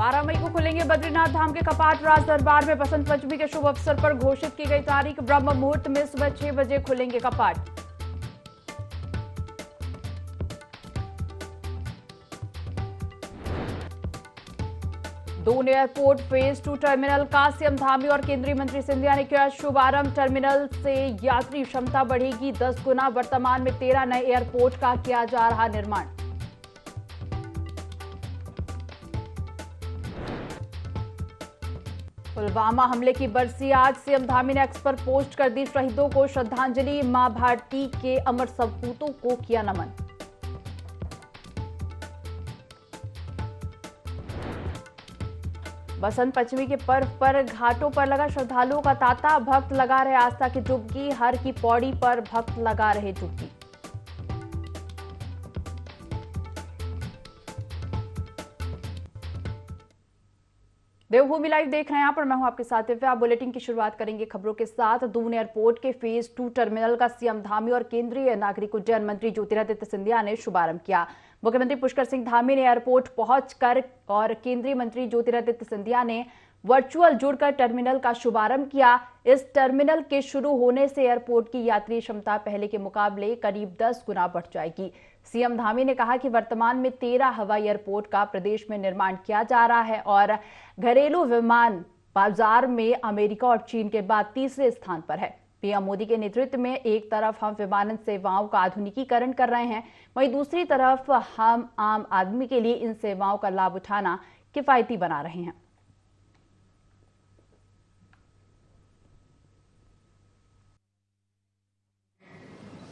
12 मई को खुलेंगे बद्रीनाथ धाम के कपाट। राज दरबार में बसंत पंचमी के शुभ अवसर पर घोषित की गई तारीख। ब्रह्म मुहूर्त में सुबह 6 बजे खुलेंगे कपाट। दून एयरपोर्ट फेज 2 टर्मिनल का सीएम धामी और केंद्रीय मंत्री सिंधिया ने किया शुभारंभ। टर्मिनल से यात्री क्षमता बढ़ेगी 10 गुना। वर्तमान में 13 नए एयरपोर्ट का किया जा रहा निर्माण। पुलवामा हमले की बरसी आज। सीएम धामी ने एक्स पर पोस्ट कर दी शहीदों को श्रद्धांजलि। मां भारती के अमर सपूतों को किया नमन। बसंत पंचमी के पर्व पर घाटों पर लगा श्रद्धालुओं का तांता। भक्त लगा रहे आस्था की डुबकी। हर की पौड़ी पर भक्त लगा रहे डुबकी। देवभूमि लाइव देख रहे हैं यहाँ पर, मैं हूं आपके साथ दिव्या। बुलेटिन की शुरुआत करेंगे खबरों के साथ। दून एयरपोर्ट के फेज 2 टर्मिनल का सीएम धामी और केंद्रीय नागरिक उड्डयन मंत्री ज्योतिरादित्य सिंधिया ने शुभारंभ किया। मुख्यमंत्री पुष्कर सिंह धामी ने एयरपोर्ट पहुंचकर और केंद्रीय मंत्री ज्योतिरादित्य सिंधिया ने वर्चुअल जुड़कर टर्मिनल का शुभारंभ किया। इस टर्मिनल के शुरू होने से एयरपोर्ट की यात्री क्षमता पहले के मुकाबले करीब 10 गुना बढ़ जाएगी। सीएम धामी ने कहा कि वर्तमान में 13 हवाई एयरपोर्ट का प्रदेश में निर्माण किया जा रहा है और घरेलू विमान बाजार में अमेरिका और चीन के बाद तीसरे स्थान पर है। पीएम मोदी के नेतृत्व में एक तरफ हम विमानन सेवाओं का आधुनिकीकरण कर रहे हैं, वहीं दूसरी तरफ हम आम आदमी के लिए इन सेवाओं का लाभ उठाना किफायती बना रहे हैं।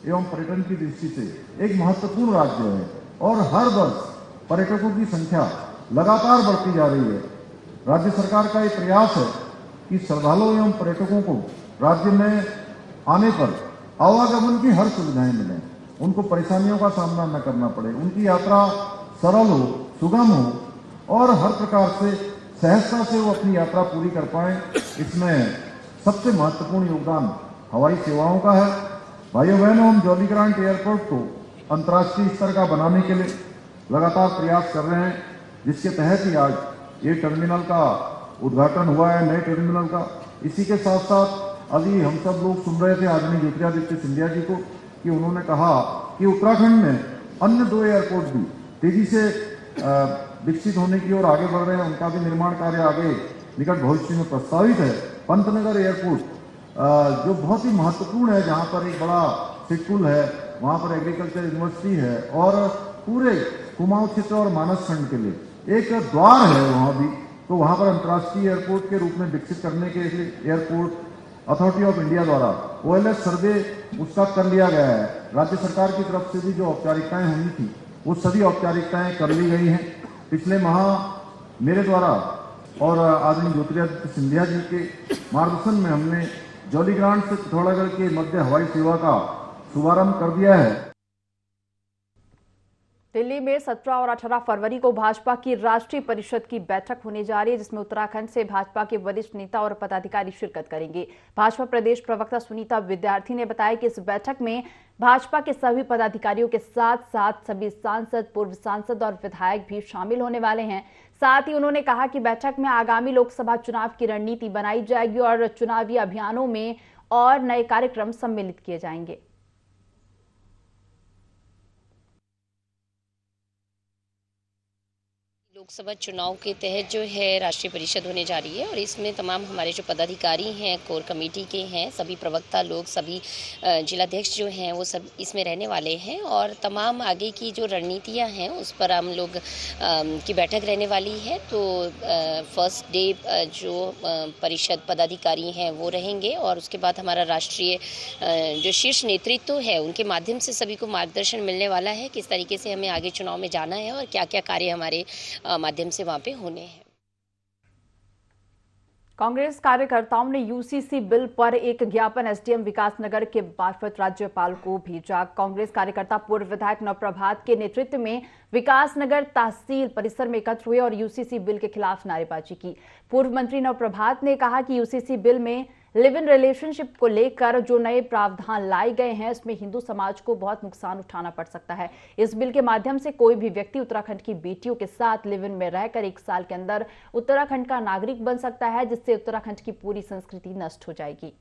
एवं पर्यटन की दृष्टि से एक महत्वपूर्ण राज्य है और हर वर्ष पर्यटकों की संख्या लगातार बढ़ती जा रही है। राज्य सरकार का ये प्रयास है कि श्रद्धालुओं एवं पर्यटकों को राज्य में आने पर आवागमन की हर सुविधाएं मिलें, उनको परेशानियों का सामना न करना पड़े, उनकी यात्रा सरल हो, सुगम हो और हर प्रकार से सहजता से वो अपनी यात्रा पूरी कर पाए। इसमें सबसे महत्वपूर्ण योगदान हवाई सेवाओं का है। भाइयों बहनों, हम जॉलीग्रांट एयरपोर्ट को अंतर्राष्ट्रीय स्तर का बनाने के लिए लगातार प्रयास कर रहे हैं, जिसके तहत ही आज ये टर्मिनल का उद्घाटन हुआ है, नए टर्मिनल का। इसी के साथ साथ अभी हम सब लोग सुन रहे थे आदरणीय ज्योतिरादित्य सिंधिया जी को कि उन्होंने कहा कि उत्तराखंड में अन्य 2 एयरपोर्ट भी तेजी से विकसित होने की ओर आगे बढ़ रहे हैं। उनका भी निर्माण कार्य आगे निकट भविष्य में प्रस्तावित है। पंतनगर एयरपोर्ट जो बहुत ही महत्वपूर्ण है, जहां पर एक बड़ा सिटकुल है, वहां पर एग्रीकल्चर यूनिवर्सिटी है और पूरे कुमाऊं क्षेत्र और मानस खंड के लिए एक द्वार है वहां भी, तो वहां पर अंतर्राष्ट्रीय एयरपोर्ट के रूप में विकसित करने के लिए एयरपोर्ट अथॉरिटी ऑफ इंडिया द्वारा OLS सर्वे उसका कर लिया गया है। राज्य सरकार की तरफ से भी जो औपचारिकताएं होनी थी वो सभी औपचारिकताएं कर ली गई हैं। पिछले माह मेरे द्वारा और आदरणीय ज्योतिरादित्य सिंधिया जी के मार्गदर्शन में हमने जॉलीग्रांट से पिथौरागढ़ के मध्य हवाई सेवा का शुभारंभ कर दिया है। दिल्ली में 17 और 18 फरवरी को भाजपा की राष्ट्रीय परिषद की बैठक होने जा रही है, जिसमें उत्तराखंड से भाजपा के वरिष्ठ नेता और पदाधिकारी शिरकत करेंगे। भाजपा प्रदेश प्रवक्ता सुनीता विद्यार्थी ने बताया कि इस बैठक में भाजपा के सभी पदाधिकारियों के साथ साथ सभी सांसद, पूर्व सांसद और विधायक भी शामिल होने वाले हैं। साथ ही उन्होंने कहा कि बैठक में आगामी लोकसभा चुनाव की रणनीति बनाई जाएगी और चुनावी अभियानों में और नए कार्यक्रम सम्मिलित किए जाएंगे। लोकसभा चुनाव के तहत जो है राष्ट्रीय परिषद होने जा रही है और इसमें तमाम हमारे जो पदाधिकारी हैं, कोर कमेटी के हैं, सभी प्रवक्ता लोग, सभी जिलाध्यक्ष जो हैं वो सब इसमें रहने वाले हैं और तमाम आगे की जो रणनीतियां हैं उस पर हम लोग की बैठक रहने वाली है। तो फर्स्ट डे जो परिषद पदाधिकारी हैं वो रहेंगे और उसके बाद हमारा राष्ट्रीय जो शीर्ष नेतृत्व है उनके माध्यम से सभी को मार्गदर्शन मिलने वाला है, किस तरीके से हमें आगे चुनाव में जाना है और क्या क्या कार्य हमारे माध्यम से वहां पे होने हैं। कांग्रेस कार्यकर्ताओं ने यूसीसी बिल पर एक ज्ञापन एसडीएम विकासनगर के मार्फत राज्यपाल को भेजा। कांग्रेस कार्यकर्ता पूर्व विधायक नवप्रभात के नेतृत्व में विकासनगर तहसील परिसर में एकत्र हुए और यूसीसी बिल के खिलाफ नारेबाजी की। पूर्व मंत्री नवप्रभात ने कहा कि यूसीसी बिल में लिव इन रिलेशनशिप को लेकर जो नए प्रावधान लाए गए हैं इसमें हिंदू समाज को बहुत नुकसान उठाना पड़ सकता है। इस बिल के माध्यम से कोई भी व्यक्ति उत्तराखंड की बेटियों के साथ लिव इन में रहकर 1 साल के अंदर उत्तराखंड का नागरिक बन सकता है, जिससे उत्तराखंड की पूरी संस्कृति नष्ट हो जाएगी।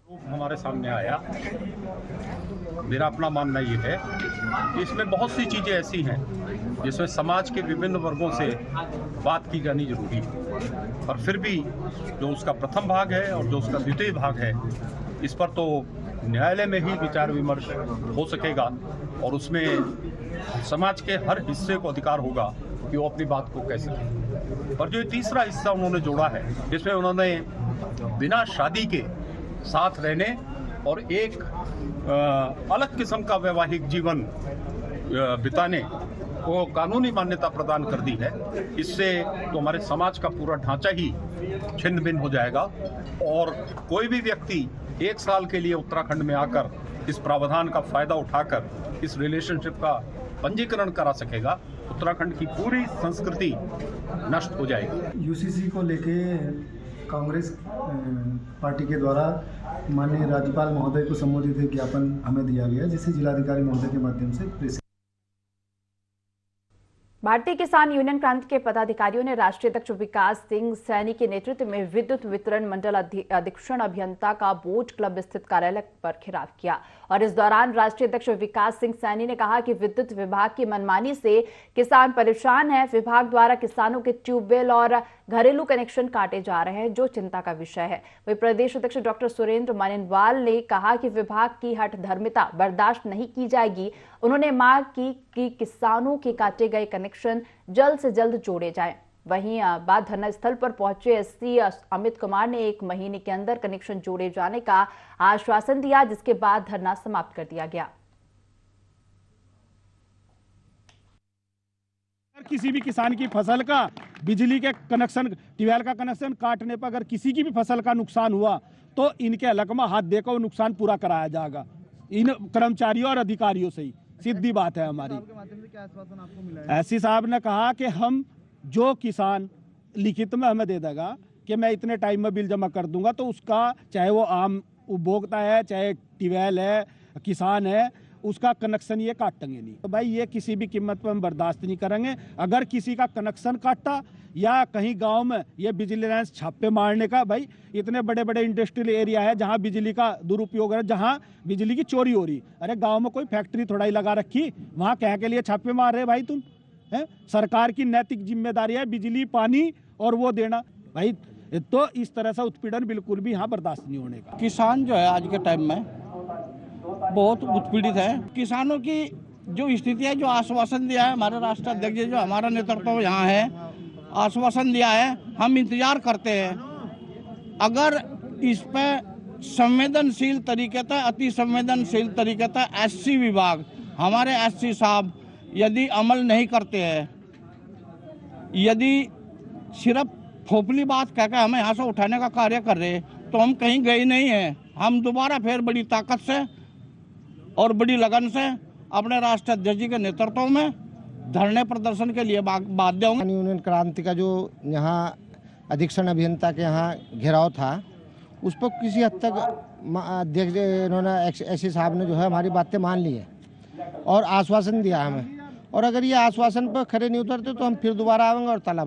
हमारे सामने आया, मेरा अपना मानना ये है कि इसमें बहुत सी चीज़ें ऐसी हैं जिसमें समाज के विभिन्न वर्गों से बात की जानी जरूरी है, पर फिर भी जो उसका प्रथम भाग है और जो उसका द्वितीय भाग है, इस पर तो न्यायालय में ही विचार विमर्श हो सकेगा और उसमें समाज के हर हिस्से को अधिकार होगा कि वो अपनी बात को कह सके। पर जो तीसरा हिस्सा उन्होंने जोड़ा है, जिसमें उन्होंने बिना शादी के साथ रहने और एक अलग किस्म का वैवाहिक जीवन बिताने को कानूनी मान्यता प्रदान कर दी है, इससे तो हमारे समाज का पूरा ढांचा ही छिन्न भिन्न हो जाएगा और कोई भी व्यक्ति 1 साल के लिए उत्तराखंड में आकर इस प्रावधान का फायदा उठाकर इस रिलेशनशिप का पंजीकरण करा सकेगा। उत्तराखंड की पूरी संस्कृति नष्ट हो जाएगी। यूसीसी को लेके कांग्रेस पार्टी के द्वारा माननीय राज्यपाल महोदय को संबोधित एक ज्ञापन हमें दिया गया, जिसे जिलाधिकारी महोदय के माध्यम से प्रेस। भारतीय किसान यूनियन क्रांति के पदाधिकारियों ने राष्ट्रीय अध्यक्ष विकास सिंह सैनी के नेतृत्व में विद्युत वितरण मंडल अधीक्षण अभियंता का बोट क्लब स्थित कार्यालय पर घेराव किया और इस दौरान राष्ट्रीय अध्यक्ष विकास सिंह सैनी ने कहा कि विद्युत विभाग की मनमानी से किसान परेशान हैं। विभाग द्वारा किसानों के ट्यूबवेल और घरेलू कनेक्शन काटे जा रहे हैं, जो चिंता का विषय है। वहीं प्रदेश अध्यक्ष डॉक्टर सुरेंद्र मनेनवाल ने कहा कि विभाग की हठधर्मिता बर्दाश्त नहीं की जाएगी। उन्होंने मांग की कि किसानों के काटे गए कनेक्शन जल्द से जल्द जोड़े जाएं। वहीं बाद धरना स्थल पर पहुंचे एससी अमित कुमार ने 1 महीने के अंदर कनेक्शन जोड़े जाने का आश्वासन दिया, जिसके बाद धरना समाप्त कर दिया गया। किसी भी किसान की फसल का बिजली के कनेक्शन, ट्यूबवेल का कनेक्शन काटने पर अगर किसी की भी फसल का नुकसान हुआ तो इनके हलक में हाथ देकर वो नुकसान पूरा कराया जाएगा, इन कर्मचारियों और अधिकारियों से ही। सीधी बात है हमारी। एससी साहब ने कहा कि हम जो किसान लिखित में हमें दे देगा कि मैं इतने टाइम में बिल जमा कर दूंगा, तो उसका चाहे वो आम उपभोक्ता है, चाहे ट्यूबवेल है, किसान है, उसका कनेक्शन ये काटेंगे नहीं। तो भाई ये किसी भी कीमत पर हम बर्दाश्त नहीं करेंगे। अगर किसी का कनेक्शन काटा या कहीं गांव में ये विजिलेंस छापे मारने का, भाई इतने बड़े बड़े इंडस्ट्रियल एरिया है जहां बिजली का दुरुपयोग है, जहां बिजली की चोरी हो रही। अरे गांव में कोई फैक्ट्री थोड़ा ही लगा रखी, वहां कह के लिए छापे मार रहे भाई तुम है? सरकार की नैतिक जिम्मेदारी है बिजली पानी और वो देना भाई। तो इस तरह से उत्पीड़न बिल्कुल भी यहाँ बर्दाश्त नहीं होने का। किसान जो है आज के टाइम में बहुत उत्पीड़ित है। किसानों की जो स्थिति है, जो आश्वासन दिया है हमारे राष्ट्रीय अध्यक्ष, जो हमारा नेतृत्व यहाँ है, आश्वासन दिया है, हम इंतजार करते हैं। अगर इस पे संवेदनशील तरीके से, अति संवेदनशील तरीके से एससी विभाग, हमारे एससी साहब यदि अमल नहीं करते हैं, यदि सिर्फ खोपली बात कहकर हमें यहाँ से उठाने का कार्य कर रहे हैं, तो हम कहीं गए नहीं हैं। हम दोबारा फिर बड़ी ताकत से और बड़ी लगन से अपने राष्ट्रीय अध्यक्ष जी के नेतृत्व में धरने प्रदर्शन के लिए बाध्य होंगे। यूनियन क्रांति का जो यहाँ अधीक्षण अभियंता के यहाँ घेराव था, उस पर किसी हद तक अध्यक्ष इन्होंने एससी साहब ने जो है हमारी बातें मान ली है और आश्वासन दिया हमें, और अगर ये आश्वासन पर खरे नहीं उतरते तो हम फिर दोबारा आएंगे और ताला।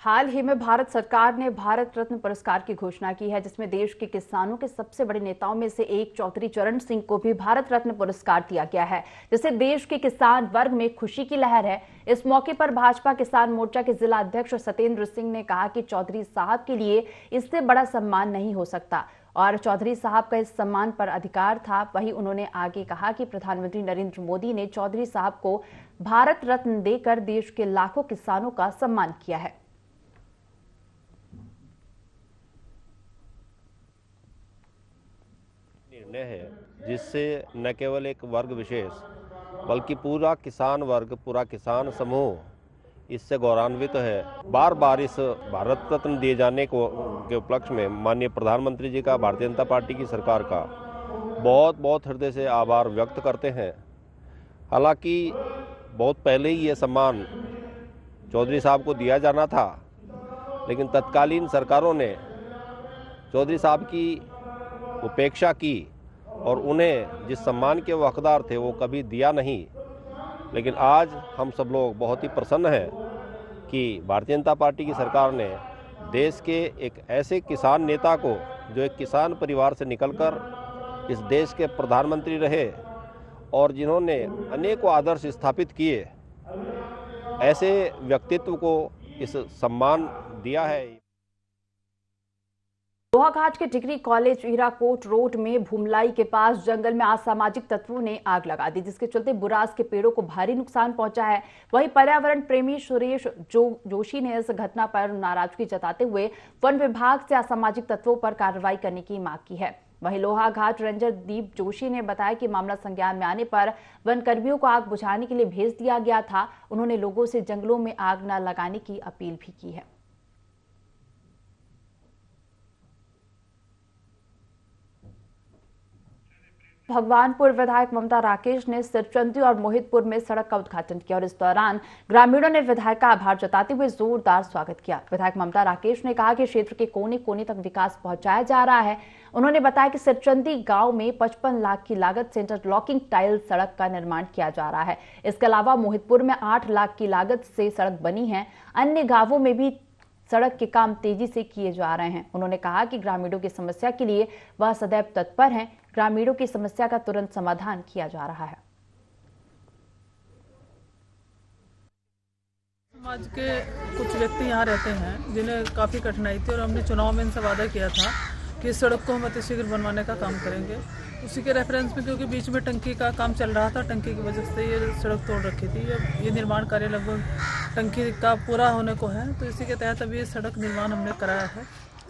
हाल ही में भारत सरकार ने भारत रत्न पुरस्कार की घोषणा की है, जिसमें देश के किसानों के सबसे बड़े नेताओं में से एक चौधरी चरण सिंह को भी भारत रत्न पुरस्कार दिया गया है, जिससे देश के किसान वर्ग में खुशी की लहर है। इस मौके पर भाजपा किसान मोर्चा के जिला अध्यक्ष सत्येंद्र सिंह ने कहा कि चौधरी साहब के लिए इससे बड़ा सम्मान नहीं हो सकता और चौधरी साहब का इस सम्मान पर अधिकार था। वहीं उन्होंने आगे कहा कि प्रधानमंत्री नरेंद्र मोदी ने चौधरी साहब को भारत रत्न देकर देश के लाखों किसानों का सम्मान किया है। निर्णय है जिससे न केवल एक वर्ग विशेष बल्कि पूरा किसान वर्ग, पूरा किसान समूह इससे गौरवान्वित है। बार बार इस भारत रत्न दिए जाने के उपलक्ष्य में माननीय प्रधानमंत्री जी का, भारतीय जनता पार्टी की सरकार का बहुत बहुत हृदय से आभार व्यक्त करते हैं। हालांकि बहुत पहले ही ये सम्मान चौधरी साहब को दिया जाना था, लेकिन तत्कालीन सरकारों ने चौधरी साहब की उपेक्षा की और उन्हें जिस सम्मान के वो हकदार थे वो कभी दिया नहीं। लेकिन आज हम सब लोग बहुत ही प्रसन्न हैं कि भारतीय जनता पार्टी की सरकार ने देश के एक ऐसे किसान नेता को, जो एक किसान परिवार से निकलकर इस देश के प्रधानमंत्री रहे और जिन्होंने अनेकों आदर्श स्थापित किए, ऐसे व्यक्तित्व को इस सम्मान दिया है। लोहाघाट के डिग्री कॉलेज हीराकोट रोड में भूमलाई के पास जंगल में असामाजिक तत्वों ने आग लगा दी, जिसके चलते बुरास के पेड़ों को भारी नुकसान पहुंचा है। वहीं पर्यावरण प्रेमी सुरेश जोशी ने इस घटना पर नाराजगी जताते हुए वन विभाग से असामाजिक तत्वों पर कार्रवाई करने की मांग की है। वहीं लोहाघाट रेंजर दीप जोशी ने बताया कि मामला संज्ञान में आने पर वन कर्मियों को आग बुझाने के लिए भेज दिया गया था। उन्होंने लोगों से जंगलों में आग न लगाने की अपील भी की है। भगवानपुर विधायक ममता राकेश ने सिरचंदी और मोहितपुर में सड़क का उद्घाटन किया और इस दौरान ग्रामीणों ने विधायक का आभार जताते हुए जोरदार स्वागत किया। विधायक ममता राकेश ने कहा कि क्षेत्र के कोने कोने तक विकास पहुंचाया जा रहा है। उन्होंने बताया कि सिरचंदी गांव में 55 लाख की लागत से इंटरलॉकिंग टाइल सड़क का निर्माण किया जा रहा है। इसके अलावा मोहितपुर में 8 लाख की लागत से सड़क बनी है। अन्य गांवों में भी सड़क के काम तेजी से किए जा रहे हैं। उन्होंने कहा कि ग्रामीणों की समस्या के लिए वह सदैव तत्पर हैं। ग्रामीणों की समस्या का तुरंत समाधान किया जा रहा है। समाज के कुछ व्यक्ति यहाँ रहते हैं जिन्हें काफ़ी कठिनाई थी और हमने चुनाव में इनसे वादा किया था कि इस सड़क को हम अतिशीघ्र बनवाने का काम करेंगे। उसी के रेफरेंस में, क्योंकि बीच में टंकी का काम चल रहा था, टंकी की वजह से ये सड़क तोड़ रखी थी। ये निर्माण कार्य लगभग टंकी का पूरा होने को है, तो इसी के तहत अभी ये सड़क निर्माण हमने कराया है।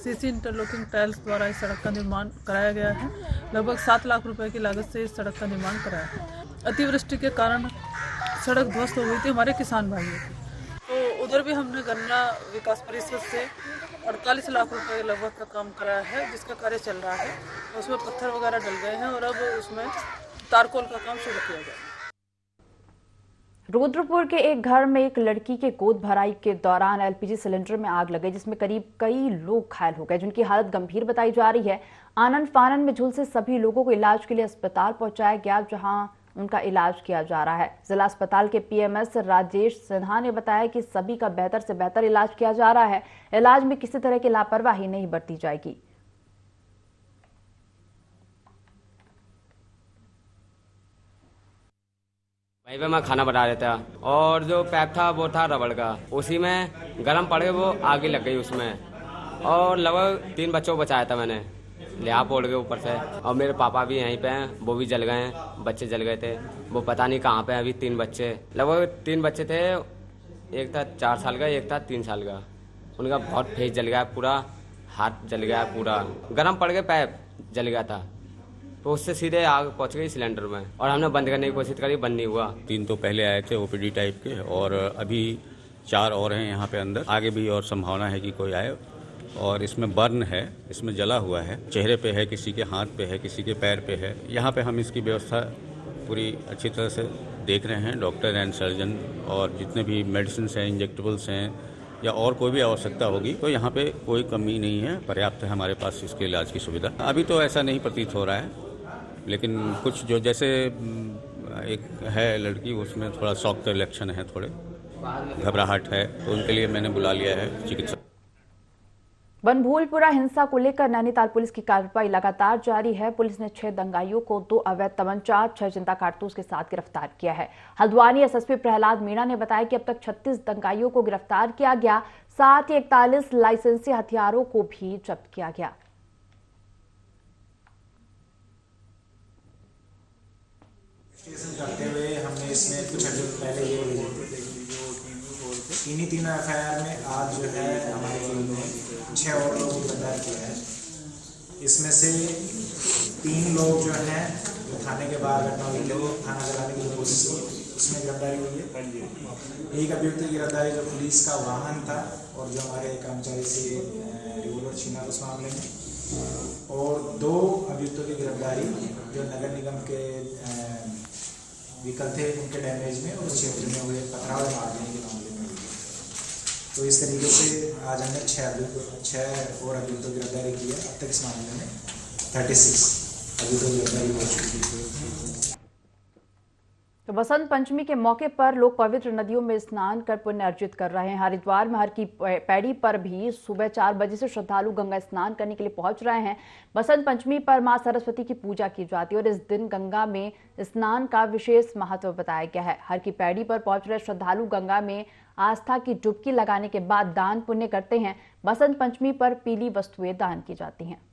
सीसी इंटरलॉकिंग टाइल्स द्वारा इस सड़क का निर्माण कराया गया है। लगभग 7 लाख रुपए की लागत से इस सड़क का निर्माण कराया है। अतिवृष्टि के कारण सड़क ध्वस्त हो गई थी हमारे किसान भाइयों की, तो उधर भी हमने गन्ना विकास परिषद से 48 लाख रुपए लगभग का काम कराया है, जिसका कार्य चल रहा है। उसमें पत्थर वगैरह डल गए हैं और अब उसमें तारकोल का काम शुरू किया जाए। रुद्रपुर के एक घर में एक लड़की के गोद भराई के दौरान एलपीजी सिलेंडर में आग लग गई, जिसमें करीब कई लोग घायल हो गए, जिनकी हालत गंभीर बताई जा रही है। आनन फानन में झुलसे सभी लोगों को इलाज के लिए अस्पताल पहुंचाया गया, जहां उनका इलाज किया जा रहा है। जिला अस्पताल के पीएमएस राजेश सिन्हा ने बताया कि सभी का बेहतर से बेहतर इलाज किया जा रहा है। इलाज में किसी तरह की लापरवाही नहीं बरती जाएगी। वहीं पे मैं खाना बना रहा था और जो पैप था वो था रबड़ का, उसी में गर्म पड़ गए, वो आगे लग गई उसमें और लगभग 3 बच्चों को बचाया था मैंने। लिहाफ ओढ़ गए ऊपर से और मेरे पापा भी यहीं पे हैं, वो भी जल गए हैं, बच्चे जल गए थे। वो पता नहीं कहाँ पे अभी 3 बच्चे, लगभग 3 बच्चे थे। एक था 4 साल का, एक था 3 साल का। उनका बहुत फेस जल गया, पूरा हाथ जल गया, पूरा गर्म पड़ गए, पैप जल गया था, तो उससे सीधे आग पहुंच गई सिलेंडर में और हमने बंद करने की कोशिश करी, बंद नहीं हुआ। 3 तो पहले आए थे ओपीडी टाइप के और अभी 4 और हैं यहाँ पे अंदर। आगे भी और संभावना है कि कोई आए। और इसमें बर्न है, इसमें जला हुआ है, चेहरे पे है, किसी के हाथ पे है, किसी के पैर पे है। यहाँ पे हम इसकी व्यवस्था पूरी अच्छी तरह से देख रहे हैं। डॉक्टर एंड सर्जन और जितने भी मेडिसिन हैं, इंजेक्टेबल्स हैं या और कोई भी आवश्यकता होगी तो यहाँ पे कोई कमी नहीं है, पर्याप्त है हमारे पास इसके इलाज की सुविधा। अभी तो ऐसा नहीं प्रतीत हो रहा है, लेकिन कुछ जो जैसे एक है लड़की, उसमें थोड़ा शॉक के लक्षण है, थोड़े घबराहट है, तो उनके लिए मैंने बुला लिया है चिकित्सक। बनभूलपुरा हिंसा को लेकर नैनीताल पुलिस की कार्रवाई लगातार जारी है। पुलिस ने 6 दंगाइयों को 2 अवैध तमंचा, 6 जिंदा कारतूस के साथ गिरफ्तार किया है। हल्द्वानी एसएसपी प्रहलाद मीणा ने बताया कि अब तक 36 दंगाइयों को गिरफ्तार किया गया, साथ ही 41 लाइसेंसी हथियारों को भी जब्त किया गया। करते हुए हमने इसमें कुछ दिन पहले ये तीन एफआईआर में आज जो है हमारी टीम ने 6 और लोगों को गिरफ्तार किया है। इसमें से 3 लोग जो हैं जो थाने के बाहर घटना हुई थी, थाना जलाने की कोशिश की, उसमें गिरफ्तारी हुई है। एक अभियुक्त की गिरफ्तारी जो पुलिस का वाहन था और जो हमारे कर्मचारी से रिवॉल्वर छीना उस मामले में, और 2 अभियुक्तों की गिरफ्तारी जो नगर निगम के व्हीकल थे उनके डैमेज में और उस क्षेत्र में हुए पथराव मारने के मामले में हुई है। तो इस तरीके से आज हमने 6 और अभियुक्तों की गिरफ्तारी की है। अब तक इस मामले में 36 अभियुक्तों की गिरफ्तारी हो चुकी है। तो बसंत पंचमी के मौके पर लोग पवित्र नदियों में स्नान कर पुण्य अर्जित कर रहे हैं। हरिद्वार में हर की पैड़ी पर भी सुबह 4 बजे से श्रद्धालु गंगा स्नान करने के लिए पहुंच रहे हैं। बसंत पंचमी पर मां सरस्वती की पूजा की जाती है और इस दिन गंगा में स्नान का विशेष महत्व बताया गया है। हर की पैड़ी पर पहुंच रहे श्रद्धालु गंगा में आस्था की डुबकी लगाने के बाद दान पुण्य करते हैं। बसंत पंचमी पर पीली वस्तुएं दान की जाती हैं।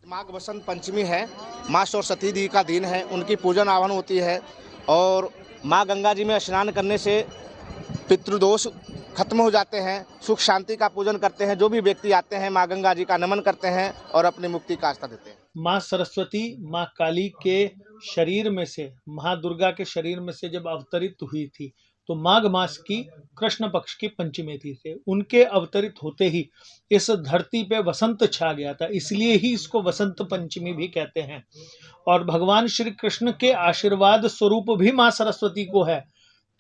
माघ बसंत पंचमी है, माँ सरस्वती जी का दिन है, उनकी पूजन आवाहन होती है और माँ गंगा जी में स्नान करने से पितृदोष खत्म हो जाते हैं, सुख शांति का पूजन करते हैं। जो भी व्यक्ति आते हैं माँ गंगा जी का नमन करते हैं और अपनी मुक्ति का आस्था देते हैं। माँ सरस्वती माँ काली के शरीर में से, माँ दुर्गा के शरीर में से जब अवतरित हुई थी तो माघ मास की कृष्ण पक्ष की पंचमी थी से उनके अवतरित होते ही इस धरती पे वसंत छा गया था, इसलिए ही इसको वसंत पंचमी भी कहते हैं। और भगवान श्री कृष्ण के आशीर्वाद स्वरूप भी माँ सरस्वती को है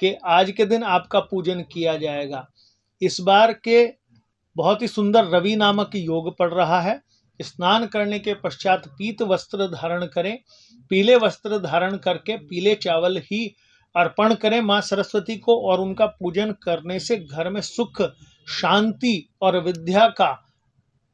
कि आज के दिन आपका पूजन किया जाएगा। इस बार के बहुत ही सुंदर रवि नामक योग पड़ रहा है। स्नान करने के पश्चात पीत वस्त्र धारण करें, पीले वस्त्र धारण करके पीले चावल ही अर्पण करें मां सरस्वती को और उनका पूजन करने से घर में सुख, शांति और विद्या का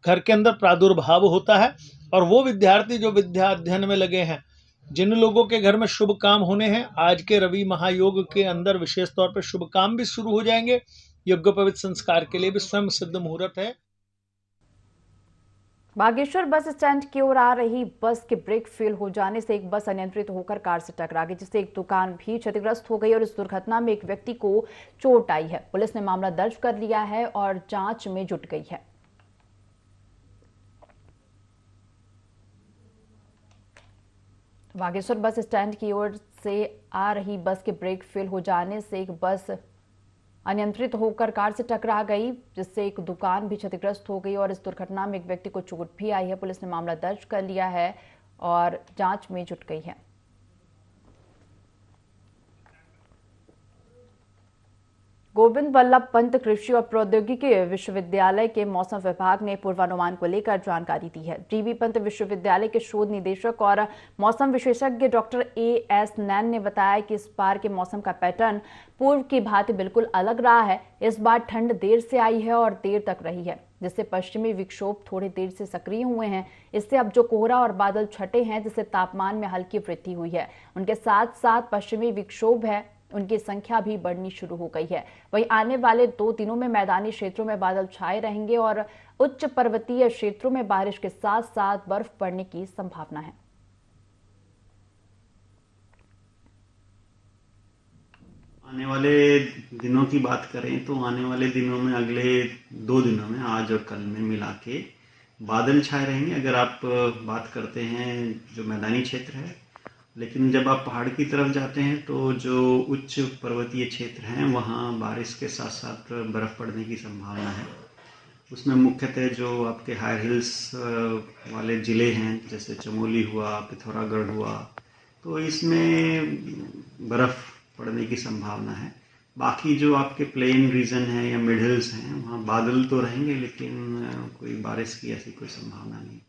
घर के अंदर प्रादुर्भाव होता है। और वो विद्यार्थी जो विद्या अध्ययन में लगे हैं, जिन लोगों के घर में शुभ काम होने हैं, आज के रवि महायोग के अंदर विशेष तौर पर शुभ काम भी शुरू हो जाएंगे। यज्ञोपवीत संस्कार के लिए भी स्वयं सिद्ध मुहूर्त है। बागेश्वर बस स्टैंड की ओर आ रही बस के ब्रेक फेल हो जाने से एक बस अनियंत्रित होकर कार से टकरा गई, जिससे एक दुकान भी क्षतिग्रस्त हो गई और इस दुर्घटना में एक व्यक्ति को चोट आई है। पुलिस ने मामला दर्ज कर लिया है और जांच में जुट गई है। बागेश्वर बस स्टैंड की ओर से आ रही बस के ब्रेक फेल हो जाने से एक बस अनियंत्रित होकर कार से टकरा गई, जिससे एक दुकान भी क्षतिग्रस्त हो गई और इस दुर्घटना में एक व्यक्ति को चोट भी आई है। पुलिस ने मामला दर्ज कर लिया है और जांच में जुट गई है। गोविंद वल्लभ पंत कृषि और प्रौद्योगिकी विश्वविद्यालय के मौसम विभाग ने पूर्वानुमान को लेकर जानकारी दी है। जीबी पंत विश्वविद्यालय के शोध निदेशक और मौसम विशेषज्ञ डॉक्टर एएस नैन ने बताया कि इस बार के मौसम का पैटर्न पूर्व की भांति बिल्कुल अलग रहा है। इस बार ठंड देर से आई है और देर तक रही है, जिससे पश्चिमी विक्षोभ थोड़ी देर से सक्रिय हुए हैं। इससे अब जो कोहरा और बादल छटे हैं, जिससे तापमान में हल्की वृद्धि हुई है, उनके साथ साथ पश्चिमी विक्षोभ है उनकी संख्या भी बढ़नी शुरू हो गई है। वहीं आने वाले 2 दिनों में मैदानी क्षेत्रों में बादल छाए रहेंगे और उच्च पर्वतीय क्षेत्रों में बारिश के साथ साथ बर्फ पड़ने की संभावना है। आने वाले दिनों की बात करें तो आने वाले दिनों में, अगले 2 दिनों में, आज और कल में मिला के बादल छाए रहेंगे अगर आप बात करते हैं जो मैदानी क्षेत्र है। लेकिन जब आप पहाड़ की तरफ जाते हैं तो जो उच्च पर्वतीय क्षेत्र हैं वहाँ बारिश के साथ साथ बर्फ़ पड़ने की संभावना है। उसमें मुख्यतः जो आपके हाई हिल्स वाले ज़िले हैं, जैसे चमोली हुआ, पिथौरागढ़ हुआ, तो इसमें बर्फ़ पड़ने की संभावना है। बाकी जो आपके प्लेन रीजन है या मिड हिल्स हैं, वहाँ बादल तो रहेंगे लेकिन कोई बारिश की ऐसी कोई संभावना नहीं।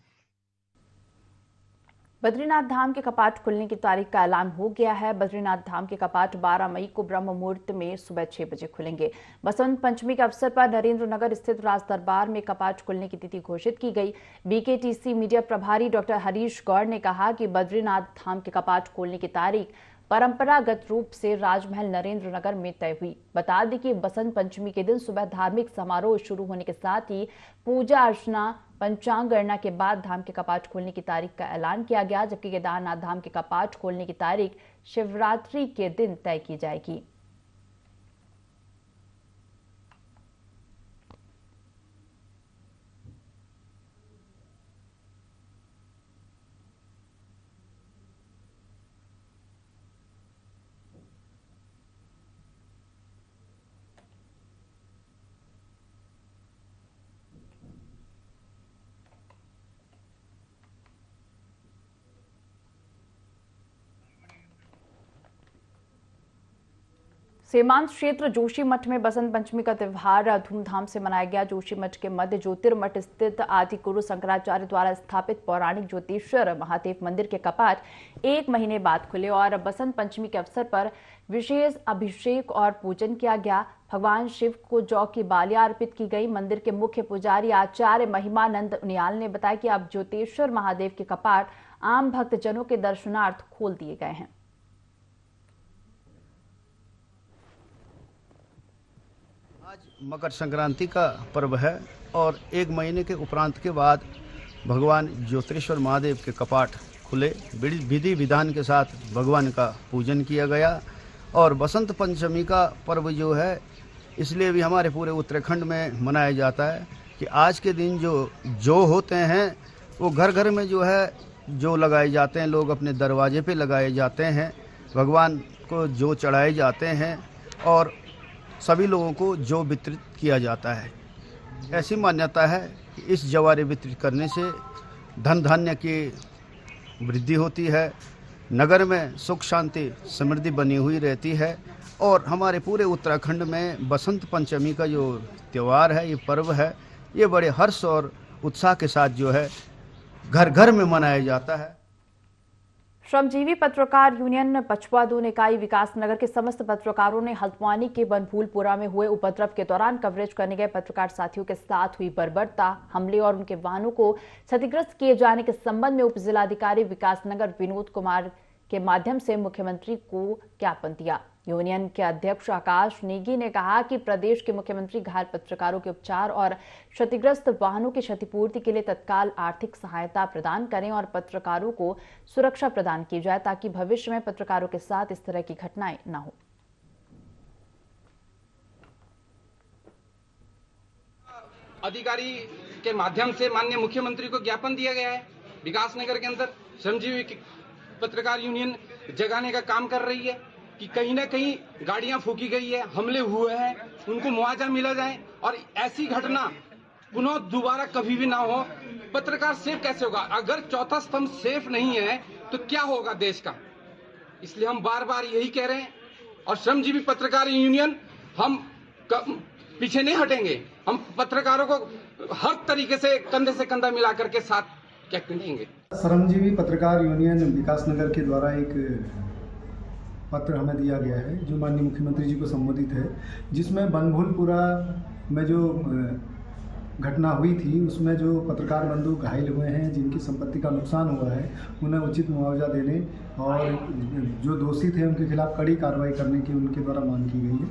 बद्रीनाथ धाम के कपाट खुलने की तारीख का ऐलान हो गया है। बद्रीनाथ धाम के कपाट 12 मई को ब्रह्म मुहूर्त में सुबह 6 बजे खुलेंगे। बसंत पंचमी के अवसर पर नरेंद्र नगर स्थित राज दरबार में कपाट खुलने की तिथि घोषित की गई। बीकेटीसी मीडिया प्रभारी डॉक्टर हरीश गौड़ ने कहा कि बद्रीनाथ धाम के कपाट खोलने की तारीख परंपरागत रूप से राजमहल नरेंद्र नगर में तय हुई। बता दें कि बसंत पंचमी के दिन सुबह धार्मिक समारोह शुरू होने के साथ ही पूजा अर्चना, पंचांग गणना के बाद धाम के कपाट खोलने की तारीख का ऐलान किया गया, जबकि केदारनाथ धाम के कपाट खोलने की तारीख शिवरात्रि के दिन तय की जाएगी। सीमांत क्षेत्र जोशीमठ में बसंत पंचमी का त्यौहार धूमधाम से मनाया गया। जोशीमठ के मध्य ज्योतिर्मठ स्थित आदि गुरु शंकराचार्य द्वारा स्थापित पौराणिक ज्योतिषर महादेव मंदिर के कपाट 1 महीने बाद खुले और बसंत पंचमी के अवसर पर विशेष अभिषेक और पूजन किया गया। भगवान शिव को जौ की बालियां अर्पित की गई। मंदिर के मुख्य पुजारी आचार्य महिमानंद उनियाल ने बताया कि अब ज्योतिषर महादेव के कपाट आम भक्तजनों के दर्शनार्थ खोल दिए गए हैं। मकर संक्रांति का पर्व है और 1 महीने के उपरांत के बाद भगवान ज्योतिषर महादेव के कपाट खुले। विधि विधान के साथ भगवान का पूजन किया गया और बसंत पंचमी का पर्व जो है इसलिए भी हमारे पूरे उत्तराखंड में मनाया जाता है कि आज के दिन जो होते हैं वो घर घर में जो है जो लगाए जाते हैं, लोग अपने दरवाजे पे लगाए जाते हैं, भगवान को जो चढ़ाए जाते हैं और सभी लोगों को जो वितरित किया जाता है। ऐसी मान्यता है कि इस जवारे वितरित करने से धन धान्य की वृद्धि होती है, नगर में सुख शांति समृद्धि बनी हुई रहती है और हमारे पूरे उत्तराखंड में बसंत पंचमी का जो त्यौहार है, ये पर्व है, ये बड़े हर्ष और उत्साह के साथ जो है घर घर में मनाया जाता है। श्रमजीवी पत्रकार यूनियन पचवा 2 इकाई विकास नगर के समस्त पत्रकारों ने हल्द्वानी के बनभूलपुरा में हुए उपद्रव के दौरान कवरेज करने गए पत्रकार साथियों के साथ हुई बर्बरता, हमले और उनके वाहनों को क्षतिग्रस्त किए जाने के संबंध में उप जिलाधिकारी विकास नगर विनोद कुमार के माध्यम से मुख्यमंत्री को ज्ञापन दिया। यूनियन के अध्यक्ष आकाश नेगी ने कहा कि प्रदेश के मुख्यमंत्री घायल पत्रकारों के उपचार और क्षतिग्रस्त वाहनों की क्षतिपूर्ति के लिए तत्काल आर्थिक सहायता प्रदान करें और पत्रकारों को सुरक्षा प्रदान की जाए ताकि भविष्य में पत्रकारों के साथ इस तरह की घटनाएं न हो। अधिकारी के माध्यम से माननीय मुख्यमंत्री को ज्ञापन दिया गया है। विकास नगर के अंदर श्रमजीवी पत्रकार यूनियन जगाने का काम कर रही है कि कहीं ना कहीं गाड़ियां फूकी गई है, हमले हुए हैं, उनको मुआवजा मिला जाए और ऐसी घटना पुनः दोबारा कभी भी ना हो। पत्रकार सेफ कैसे होगा? अगर चौथा स्तंभ सेफ नहीं है तो क्या होगा देश का? इसलिए हम बार बार यही कह रहे हैं और श्रमजीवी पत्रकार यूनियन हम पीछे नहीं हटेंगे। हम पत्रकारों को हर तरीके से कंधे से कंधा मिला करके साथ क्या देंगे। श्रमजीवी पत्रकार यूनियन विकास नगर के द्वारा एक पत्र हमें दिया गया है जो माननीय मुख्यमंत्री जी को संबोधित है, जिसमें बनभूलपुरा में जो घटना हुई थी उसमें जो पत्रकार बंधु घायल हुए हैं, जिनकी संपत्ति का नुकसान हुआ है, उन्हें उचित मुआवजा देने और जो दोषी थे उनके खिलाफ कड़ी कार्रवाई करने की उनके द्वारा मांग की गई है।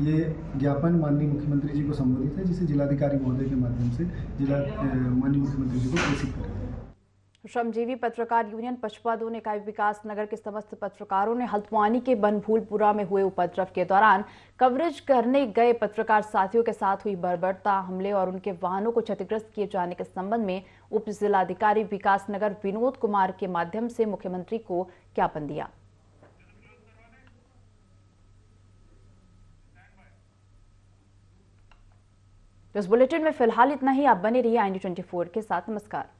ये ज्ञापन माननीय मुख्यमंत्री जी को संबोधित है, जिसे जिलाधिकारी महोदय के माध्यम से माननीय मुख्यमंत्री जी को प्रेषित करेंगे। श्रमजीवी पत्रकार यूनियन पचवा 2 इकाई विकास नगर के समस्त पत्रकारों ने हल्द्वानी के बनभूलपुरा में हुए उपद्रव के दौरान कवरेज करने गए पत्रकार साथियों के साथ हुई बर्बरता, हमले और उनके वाहनों को क्षतिग्रस्त किए जाने के संबंध में उप जिलाधिकारी विकास नगर विनोद कुमार के माध्यम से मुख्यमंत्री को ज्ञापन दिया। इस बुलेटिन में फिलहाल इतना ही। आप बने रहिए IND24 के साथ। नमस्कार।